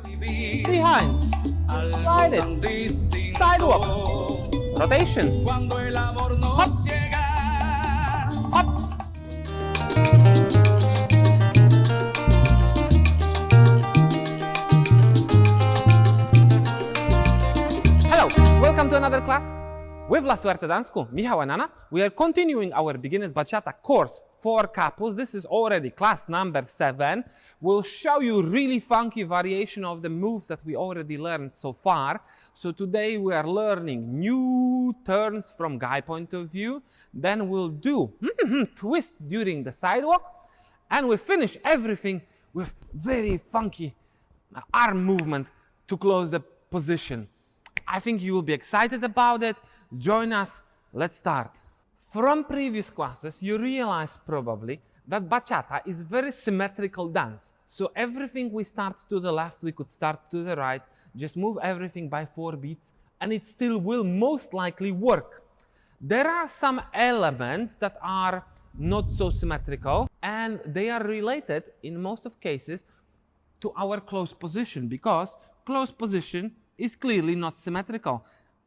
behind, slide it, sidewalk, rotation, hop, up. Hello, welcome to another class with La Suerte Dance School. Michal and Anna. We are continuing our beginners bachata course for couples. This is already class number 7. We'll show you really funky variation of the moves that we already learned so far. So today we are learning new turns from guy point of view. Then we'll do twist during the sidewalk. And we finish everything with very funky arm movement to close the position. I think you will be excited about it. Join us. Let's start. From previous classes, you realized probably that bachata is very symmetrical dance. So everything we start to the left, we could start to the right. Just move everything by 4 beats and it still will most likely work. There are some elements that are not so symmetrical and they are related in most of cases to our close position, because close position is clearly not symmetrical.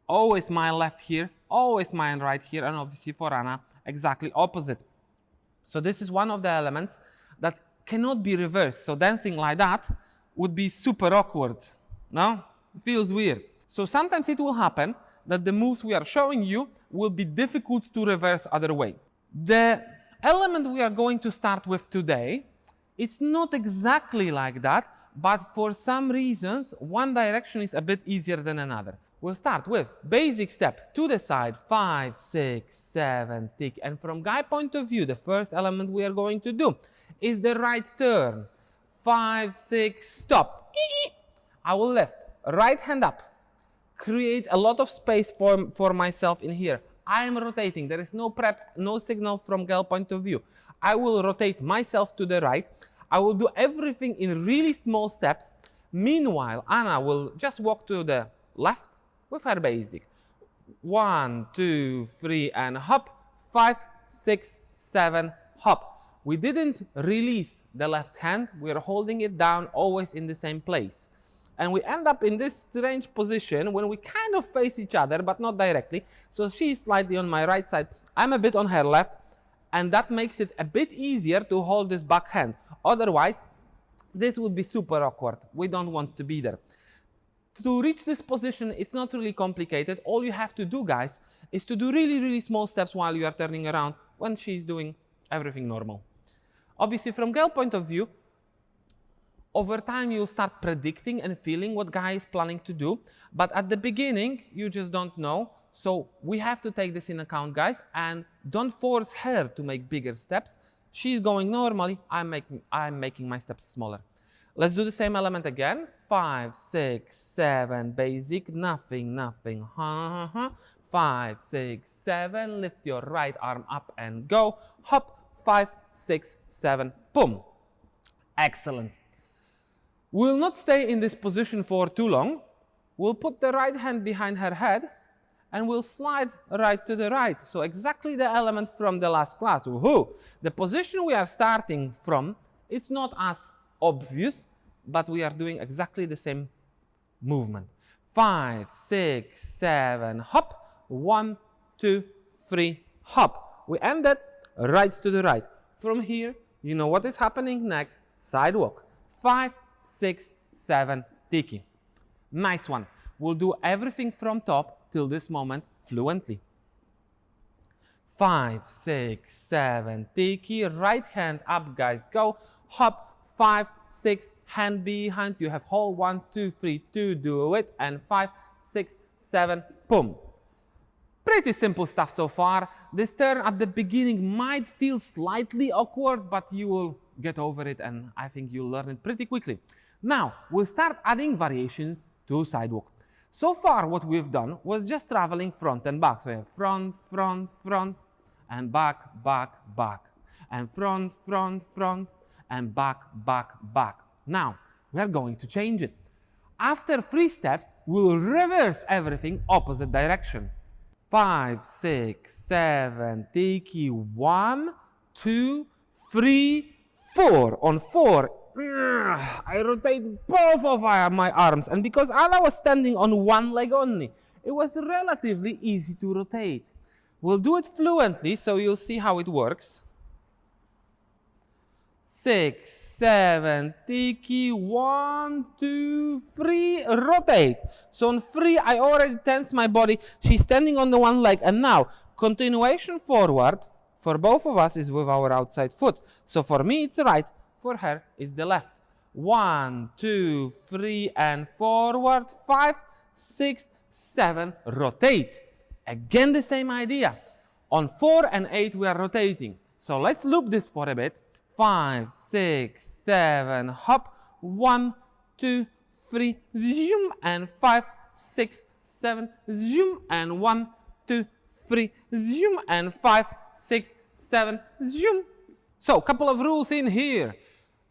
Always my left here, always my right here, and obviously for Anna, exactly opposite. So this is one of the elements that cannot be reversed. So dancing like that would be super awkward, no? It feels weird. So sometimes it will happen that the moves we are showing you will be difficult to reverse other way. The element we are going to start with today, it's not exactly like that, but for some reasons, one direction is a bit easier than another. We'll start with basic step to the side, 5, 6, 7, tick. And from guy point of view, the first element we are going to do is the right turn. 5, 6, stop. I will lift, right hand up. Create a lot of space for myself in here. I am rotating. There is no prep, no signal from girl point of view. I will rotate myself to the right. I will do everything in really small steps. Meanwhile, Anna will just walk to the left with her basic. 1, 2, 3, and hop. 5, 6, 7, hop. We didn't release the left hand. We are holding it down always in the same place. And we end up in this strange position when we kind of face each other, but not directly. So she is slightly on my right side. I'm a bit on her left. And that makes it a bit easier to hold this back hand. Otherwise, this would be super awkward. We don't want to be there. To reach this position, it's not really complicated. All you have to do, guys, is to do really, really small steps while you are turning around when she's doing everything normal. Obviously, from girl point of view, over time, you'll start predicting and feeling what guy is planning to do. But at the beginning, you just don't know. So we have to take this in account, guys, and don't force her to make bigger steps. She's going normally, I'm making my steps smaller. Let's do the same element again. 5, 6, 7, basic, nothing. 5, 6, 7, lift your right arm up and go. Hop, 5, 6, 7, boom. Excellent. We'll not stay in this position for too long. We'll put the right hand behind her head and we'll slide right to the right. So exactly the element from the last class. Woohoo! The position we are starting from, it's not as obvious, but we are doing exactly the same movement. 5, 6, 7, hop. 1, 2, 3, hop. We ended right to the right. From here, you know what is happening next. Sidewalk. 5, 6, 7, tiki. Nice one. We'll do everything from top till this moment fluently. 5, 6, 7, tiki. Right hand up, guys. Go. Hop. 5, 6, hand behind. You have hold. 1, 2, 3, 2. Do it. And 5, 6, 7, boom. Pretty simple stuff so far. This turn at the beginning might feel slightly awkward, but you will get over it, and I think you'll learn it pretty quickly. Now, we'll start adding variations to sidewalk. So far, what we've done was just traveling front and back. So we have front, front, front, and back, back, back. And front, front, front, and back, back, back. Now, we are going to change it. After 3 steps, we'll reverse everything opposite direction. 5, 6, 7, tiki. 1, 2, 3, 4. On 4, I rotate both of my arms, and because Anna was standing on one leg only, it was relatively easy to rotate. We'll do it fluently, so you'll see how it works. 6, 7, tiki, 1, 2, 3, rotate. So on 3, I already tense my body. She's standing on the one leg, and now continuation forward for both of us is with our outside foot. So for me, it's right. For her, it's the left. 1, 2, 3, and forward. 5, 6, 7, rotate. Again, the same idea. On 4 and 8, we are rotating. So let's loop this for a bit. 5, 6, 7, hop. 1, 2, 3, zoom, and 5, 6, 7, zoom, and 1, 2, 3, zoom, and 5, 6, 7, zoom. So, couple of rules in here.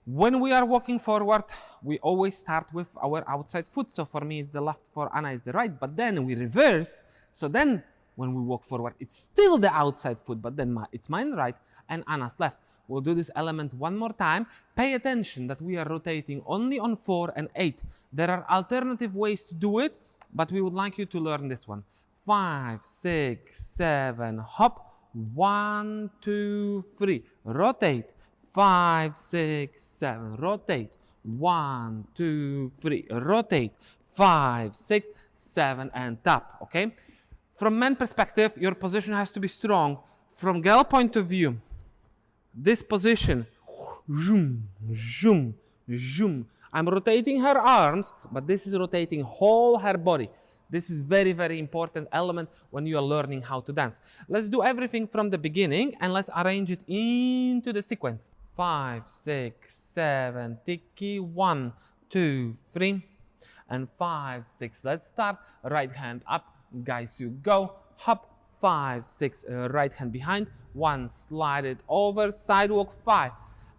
When we are walking forward, we always start with our outside foot. So for me, it's the left, for Anna, it's the right. But then we reverse. So then, when we walk forward, it's still the outside foot, but then it's mine right and Anna's left. We'll do this element one more time. Pay attention that we are rotating only on 4 and 8. There are alternative ways to do it, but we would like you to learn this one. 5, 6, 7, hop. 1, 2, 3, rotate. 5, 6, 7, rotate. 1, 2, 3, rotate. 5, 6, 7, and tap, okay? From men perspective, your position has to be strong. From girl point of view, this position, zoom, zoom, zoom. I'm rotating her arms, but this is rotating whole her body. This is very, very important element when you are learning how to dance. Let's do everything from the beginning and let's arrange it into the sequence. 5, 6, 7, tiki, 1, 2, 3, and 5, 6. Let's start. Right hand up, guys, you go. Hop. 5, 6, right hand behind. 1, slide it over. Sidewalk. 5,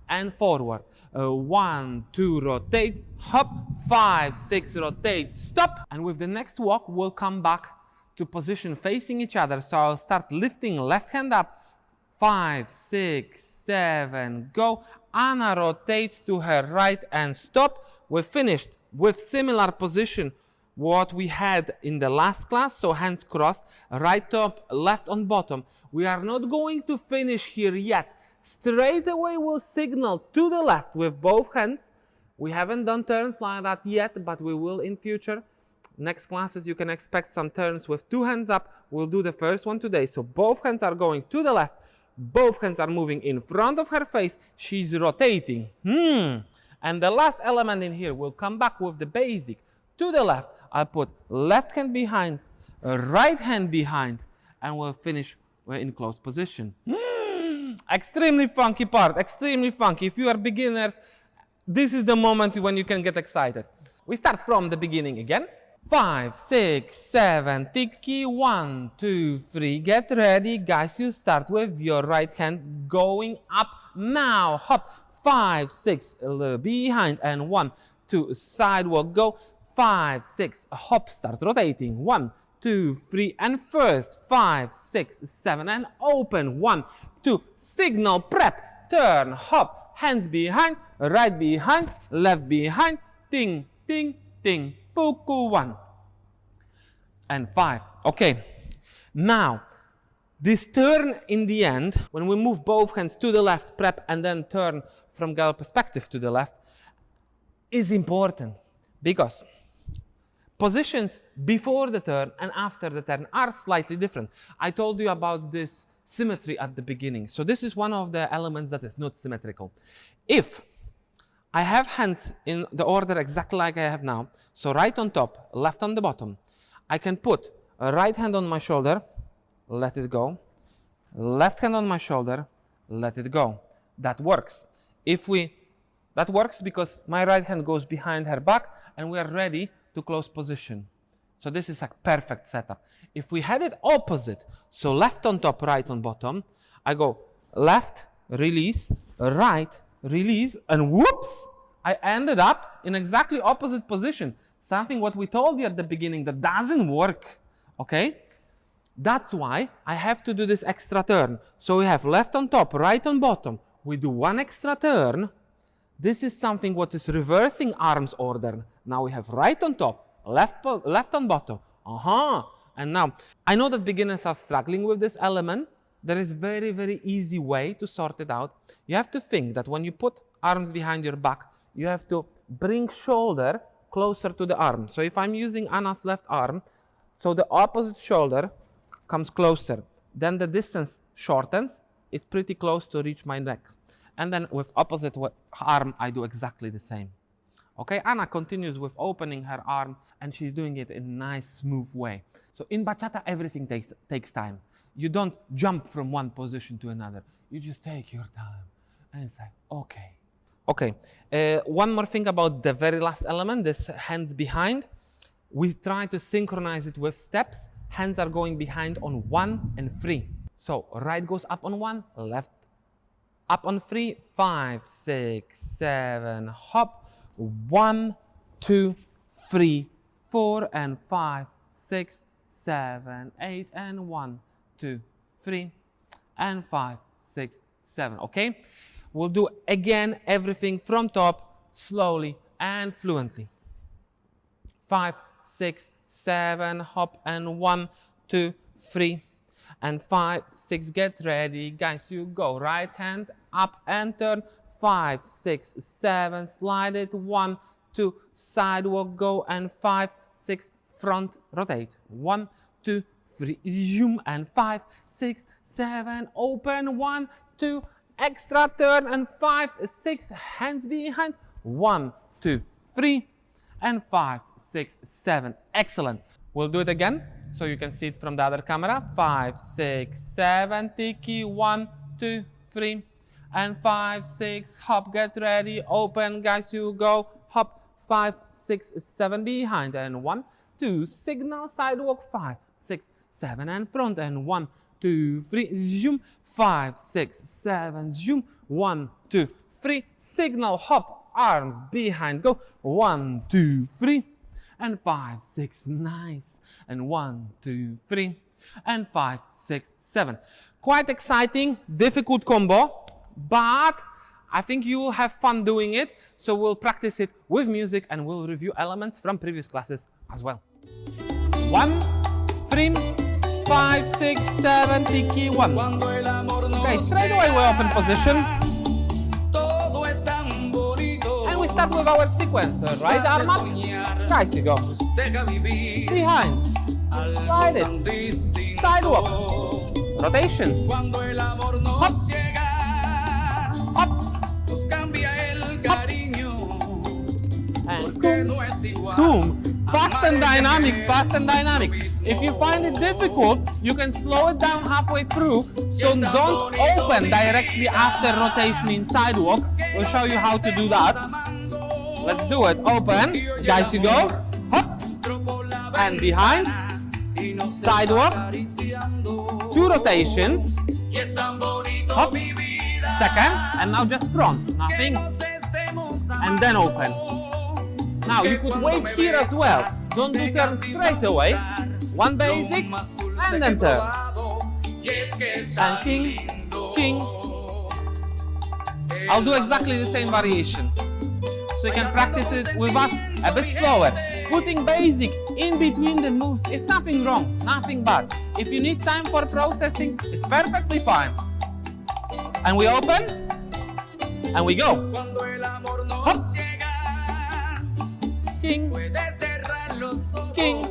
and forward. 1, 2, rotate. Hop. 5, 6, rotate. Stop. And with the next walk, we'll come back to position facing each other. So I'll start lifting left hand up. 5, 6, 7, go. Anna rotates to her right and stop. We're finished with similar position what we had in the last class. So hands crossed, right top, left on bottom. We are not going to finish here yet. Straight away we'll signal to the left with both hands. We haven't done turns like that yet, but we will in future. Next classes you can expect some turns with 2 hands up. We'll do the first one today. So both hands are going to the left. Both hands are moving in front of her face. She's rotating. And the last element in here, we'll come back with the basic. To the left, I'll put left hand behind, right hand behind, and we'll finish in closed position. Extremely funky part, extremely funky. If you are beginners, this is the moment when you can get excited. We start from the beginning again. 5, 6, 7, tiki, 1, 2, 3, get ready. Guys, you start with your right hand going up now. Hop. 5, 6, behind, and 1, 2, sidewalk, go. 5, 6, hop, start rotating. 1, 2, 3, and first. 5, 6, 7, and open. 1, 2, signal, prep, turn, hop, hands behind, right behind, left behind, ting, ting, ting, puku, 1, and 5. Okay, now, this turn in the end, when we move both hands to the left, prep, and then turn from girl perspective to the left, is important because positions before the turn and after the turn are slightly different. I told you about this symmetry at the beginning. So this is one of the elements that is not symmetrical. If I have hands in the order exactly like I have now, so right on top, left on the bottom, I can put a right hand on my shoulder, let it go, left hand on my shoulder, let it go. That works. That works because my right hand goes behind her back and we are ready to close position. So this is a perfect setup. If we had it opposite, so left on top, right on bottom, I go left, release, right, release, and whoops, I ended up in exactly opposite position. Something what we told you at the beginning that doesn't work, okay? That's why I have to do this extra turn. So we have left on top, right on bottom. We do one extra turn. This is something what is reversing arms order. Now we have right on top, left on bottom. And now, I know that beginners are struggling with this element. There is very, very easy way to sort it out. You have to think that when you put arms behind your back, you have to bring shoulder closer to the arm. So if I'm using Anna's left arm, so the opposite shoulder comes closer. Then the distance shortens. It's pretty close to reach my neck. And then with opposite arm, I do exactly the same. Okay, Anna continues with opening her arm, and she's doing it in a nice, smooth way. So in bachata, everything takes time. You don't jump from one position to another. You just take your time and say, okay. Okay, one more thing about the very last element, this hands behind. We try to synchronize it with steps. Hands are going behind on 1 and 3. So right goes up on 1, left up on 3, 5, 6, 7, hop. 1, 2, 3, 4, and 5, 6, 7, 8, and 1, 2, 3, and 5, 6, 7. Okay? We'll do again everything from top, slowly and fluently. 5, 6, 7, hop, and 1, 2, 3, and 5, 6. Get ready, guys. You go. Right hand up and turn. 5, 6, 7, slide it, 1, 2, sidewalk, go, and 5, 6, front, rotate, 1, 2, 3, zoom, and 5, 6, 7, open, 1, 2, extra turn, and 5, 6, hands behind, 1, 2, 3, and 5, 6, 7, excellent. We'll do it again, so you can see it from the other camera, 5, 6, 7, tiki, 1, 2, 3, and 5, 6, hop, get ready, open, guys, you go, hop, 5, 6, 7 behind, and 1, 2, signal, sidewalk, 5, 6, 7, and front, and 1, 2, 3, zoom, 5, 6, 7, zoom, 1, 2, 3, signal, hop, arms behind, go, 1, 2, 3, and 5, 6, nice, and 1, 2, 3, and 5, 6, 7. Quite exciting, difficult combo. But I think you will have fun doing it, so we'll practice it with music and we'll review elements from previous classes as well. 1, 3, 5, 6, 7, tiki, 1. Okay, straight away we open position. And we start with our sequence. Right arm up, guys, you go. Behind, slide it, sidewalk, rotation, hop, up, and boom, fast and dynamic, fast and dynamic. If you find it difficult, you can slow it down halfway through, so don't open directly after rotation in sidewalk. We'll show you how to do that. Let's do it. Open, guys, you go, hop, and behind, sidewalk, 2 rotations, hop, second, and now just front, nothing, and then open. Now you could wait here as well, don't do turn straight away, 1 basic, and then turn, and king, king. I'll do exactly the same variation, so you can practice it with us a bit slower. Putting basic in between the moves is nothing wrong, nothing bad. If you need time for processing, it's perfectly fine. And we open, and we go. Hop. King, king,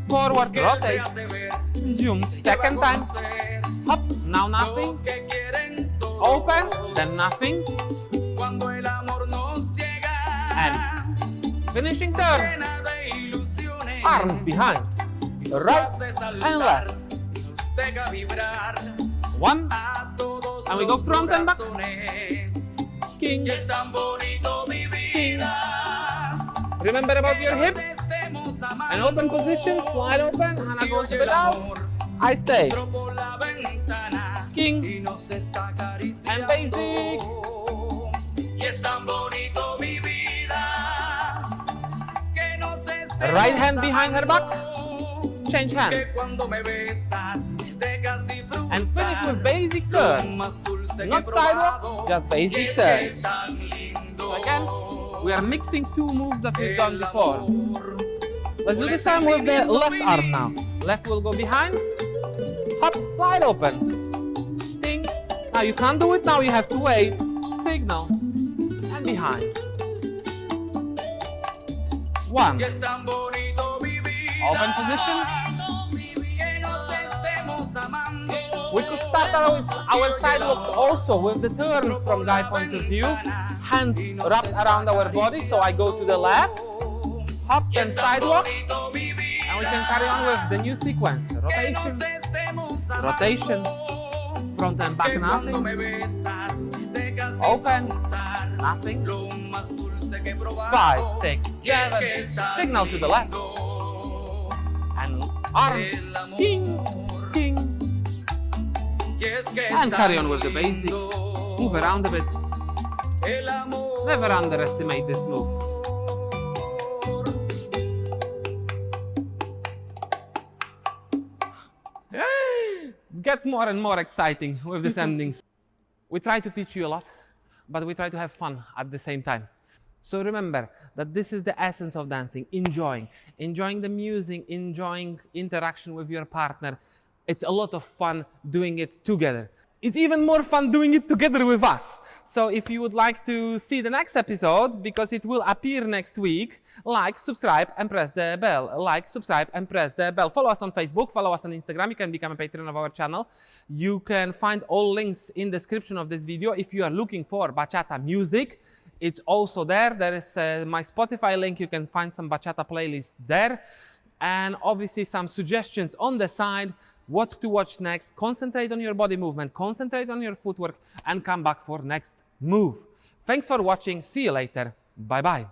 forward, rotate, zoom, second time, hop, now nothing, open, then nothing, and finishing turn, arms behind, right and left, 1, and we go front and back, king, king. Remember about your hips, and open position, slide open, Hannah goes a bit out, I stay, king, and basic, right hand behind her back, change hand, and finish with basic turn, not sidewalk, just basic turn. So again, we are mixing two moves that we've done before. Let's do this time with the left arm now. Left will go behind, hop, slide open, ding. Now you can't do it now, you have to wait, signal, and behind. One. Open position. We could start our sidewalks also with the turn from guy point of view. Hand wrapped around our body, so I go to the left, hop and sidewalk, and we can carry on with the new sequence. Rotation, rotation, front and back nothing, open, nothing, 5, 6, 7, signal to the left, and arms, king, king, and carry on with the basic, move around a bit, never underestimate this move. It gets more and more exciting with these endings. We try to teach you a lot, but we try to have fun at the same time. So remember that this is the essence of dancing, enjoying the music, enjoying interaction with your partner. It's a lot of fun doing it together. It's even more fun doing it together with us. So if you would like to see the next episode, because it will appear next week, like, subscribe, and press the bell. Like, subscribe, and press the bell. Follow us on Facebook, follow us on Instagram. You can become a patron of our channel. You can find all links in the description of this video. If you are looking for bachata music, it's also there. There is my Spotify link. You can find some bachata playlists there. And obviously some suggestions on the side, what to watch next. Concentrate on your body movement, concentrate on your footwork, and come back for next move. Thanks for watching. See you later. Bye-bye.